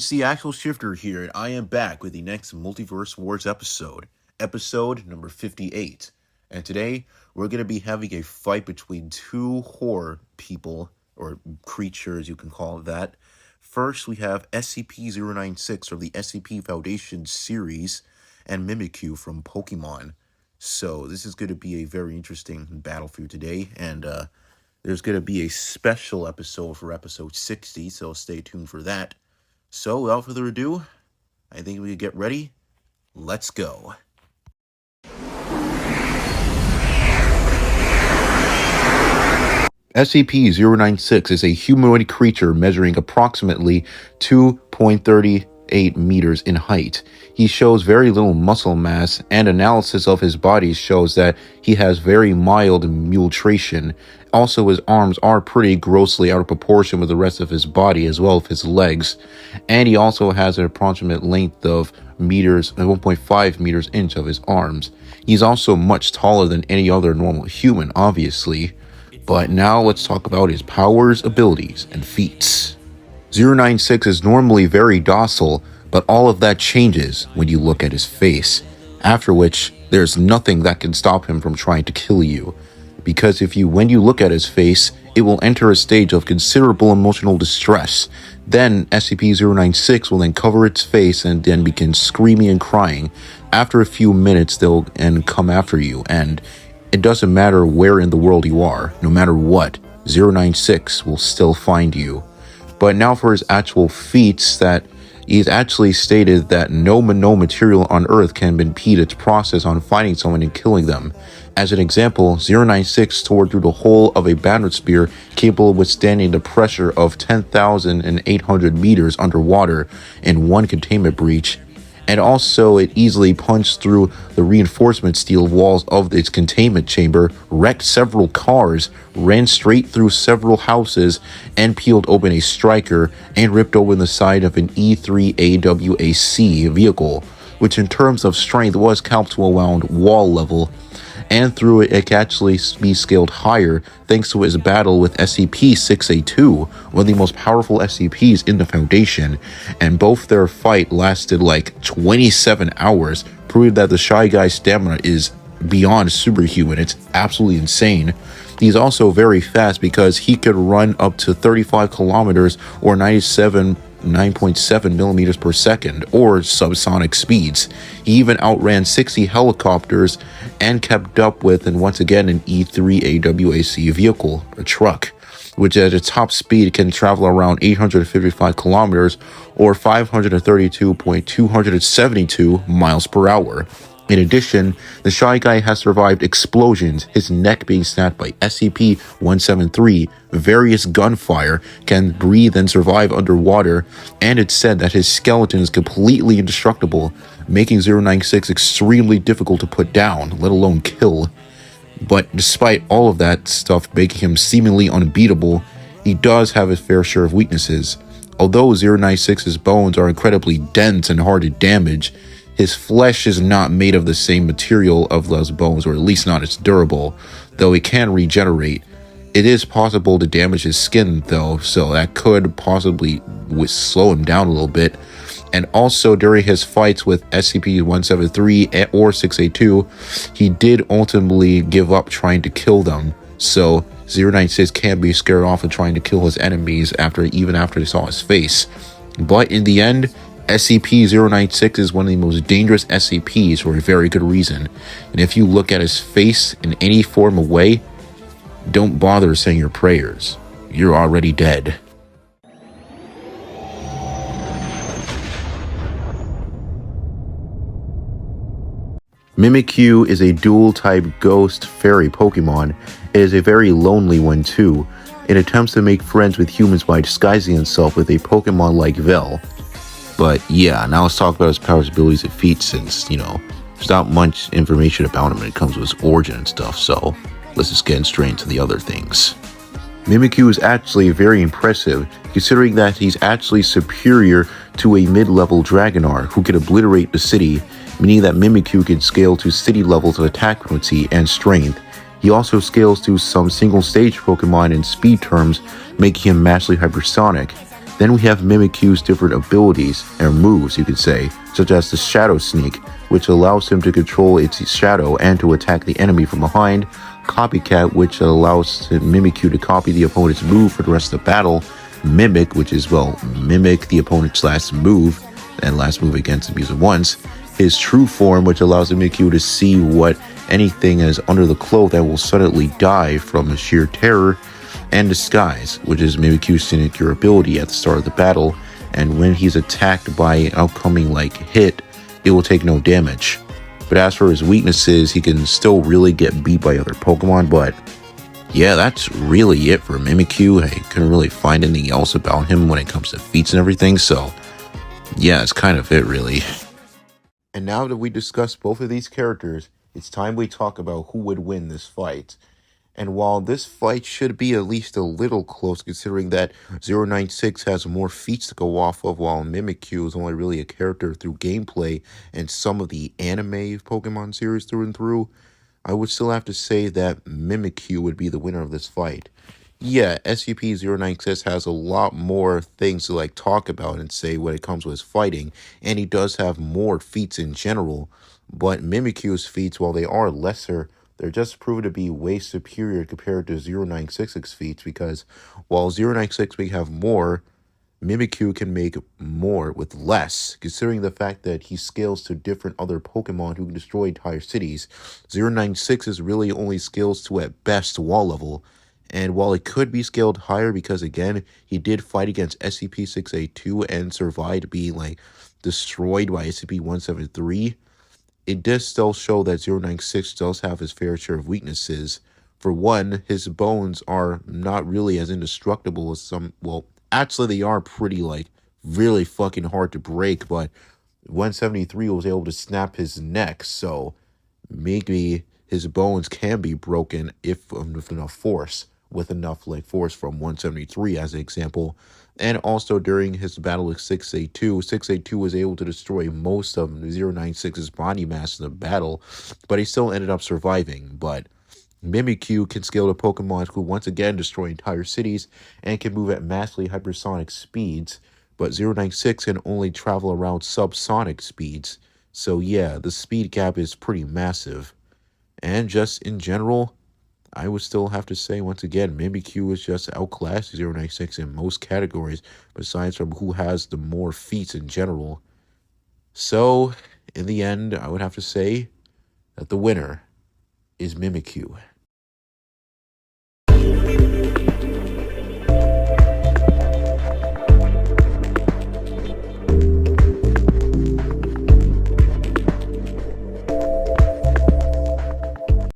It's the Actual Shifter here, and I am back with the next Multiverse Wars episode number 58. And today, we're going to be having a fight between two horror people, or creatures, you can call it that. First, we have SCP-096 from the SCP Foundation series, and Mimikyu from Pokemon. So, this is going to be a very interesting battle for you today, and there's going to be a special episode for episode 60, so stay tuned for that. So, without further ado, I think we can get ready. Let's go. SCP-096 is a humanoid creature measuring approximately 2.38 meters in height. He shows very little muscle mass, and analysis of his body shows that he has very mild mutilation. Also, his arms are pretty grossly out of proportion with the rest of his body, as well as his legs. And he also has an approximate length of 1.5 meters inch of his arms. He's also much taller than any other normal human, obviously. But now let's talk about his powers, abilities, and feats. 096 is normally very docile, but all of that changes when you look at his face, after which there's nothing that can stop him from trying to kill you. Because when you look at his face, it will enter a stage of considerable emotional distress. Then SCP-096 will then cover its face and then begin screaming and crying. After a few minutes, they'll come after you, and it doesn't matter where in the world you are, no matter what, 096 will still find you. But now for his actual feats, that he's actually stated that no material on Earth can impede its process on finding someone and killing them. As an example, 096 tore through the hull of a banner spear capable of withstanding the pressure of 10,800 meters underwater in one containment breach. And also, it easily punched through the reinforcement steel walls of its containment chamber, wrecked several cars, ran straight through several houses, and peeled open a striker and ripped open the side of an E3 AWAC vehicle, which in terms of strength was capped to around wall level. And through it can actually be scaled higher thanks to his battle with SCP-682, one of the most powerful SCPs in the Foundation, and both their fight lasted like 27 hours, proving that the Shy Guy's stamina is beyond superhuman. It's absolutely insane. He's also very fast because he could run up to 35 kilometers or 9.7 millimeters per second, or subsonic speeds. He even outran 60 helicopters and kept up with, and once again, an E3 AWAC vehicle, a truck, which at its top speed can travel around 855 kilometers or 532.272 miles per hour. In addition, the Shy Guy has survived explosions, his neck being snapped by SCP-173, various gunfire, can breathe and survive underwater, and it's said that his skeleton is completely indestructible, making 096 extremely difficult to put down, let alone kill. But despite all of that stuff making him seemingly unbeatable, he does have his fair share of weaknesses. Although 096's bones are incredibly dense and hard to damage, his flesh is not made of the same material of those bones, or at least not as durable, though it can regenerate. It is possible to damage his skin, though, so that could possibly slow him down a little bit. And also, during his fights with SCP-173 or 682, he did ultimately give up trying to kill them, so 096 can be scared off of trying to kill his enemies even after they saw his face. But in the end, SCP-096 is one of the most dangerous SCPs for a very good reason, and if you look at his face in any form of way, don't bother saying your prayers. You're already dead. Mimikyu is a dual-type ghost fairy Pokemon. It is a very lonely one too. It attempts to make friends with humans by disguising itself with a Pokemon like Vel. But yeah, now let's talk about his powers, abilities, and feats, since, there's not much information about him when it comes to his origin and stuff, so let's just get straight into the other things. Mimikyu is actually very impressive, considering that he's actually superior to a mid-level Dragonar who can obliterate the city, meaning that Mimikyu can scale to city levels of attack potency and strength. He also scales to some single-stage Pokemon in speed terms, making him massively hypersonic. Then we have Mimikyu's different abilities and moves, you could say, such as the Shadow Sneak, which allows him to control its shadow and to attack the enemy from behind, Copycat, which allows Mimikyu to copy the opponent's move for the rest of the battle, Mimic, which is, well, mimic the opponent's last move, and last move against him user once, his true form, which allows Mimikyu to see what anything is under the cloak that will suddenly die from sheer terror, and Disguise, which is Mimikyu's signature ability at the start of the battle, and when he's attacked by an outcoming hit, it will take no damage. But as for his weaknesses, he can still really get beat by other Pokemon, but yeah, that's really it for Mimikyu. I couldn't really find anything else about him when it comes to feats and everything, so yeah, that's kind of it really. And now that we discussed both of these characters, it's time we talk about who would win this fight. And while this fight should be at least a little close, considering that 096 has more feats to go off of, while Mimikyu is only really a character through gameplay and some of the anime Pokemon series through and through, I would still have to say that Mimikyu would be the winner of this fight. Yeah, SCP-096 has a lot more things to talk about and say when it comes to his fighting, and he does have more feats in general, but Mimikyu's feats, while they are lesser, they're just proven to be way superior compared to 096's feats, because while 096 may have more, Mimikyu can make more with less, considering the fact that he scales to different other Pokemon who can destroy entire cities. 096 is really only scales to at best wall level, and while it could be scaled higher because again, he did fight against SCP-682 and survived being destroyed by SCP-173, it does still show that 096 does have his fair share of weaknesses. For one, his bones are not really as indestructible as some, well, actually they are pretty really fucking hard to break, but 173 was able to snap his neck, so maybe his bones can be broken if with enough force, with enough force from 173 as an example. And also during his battle with 682, 682 was able to destroy most of 096's body mass in the battle, but he still ended up surviving. But Mimikyu can scale to Pokemon who once again destroy entire cities and can move at massively hypersonic speeds, but 096 can only travel around subsonic speeds. So yeah, the speed gap is pretty massive. And just in general, I would still have to say once again, Mimikyu is just outclassed 096 in most categories, besides from who has the more feats in general. So, in the end, I would have to say that the winner is Mimikyu.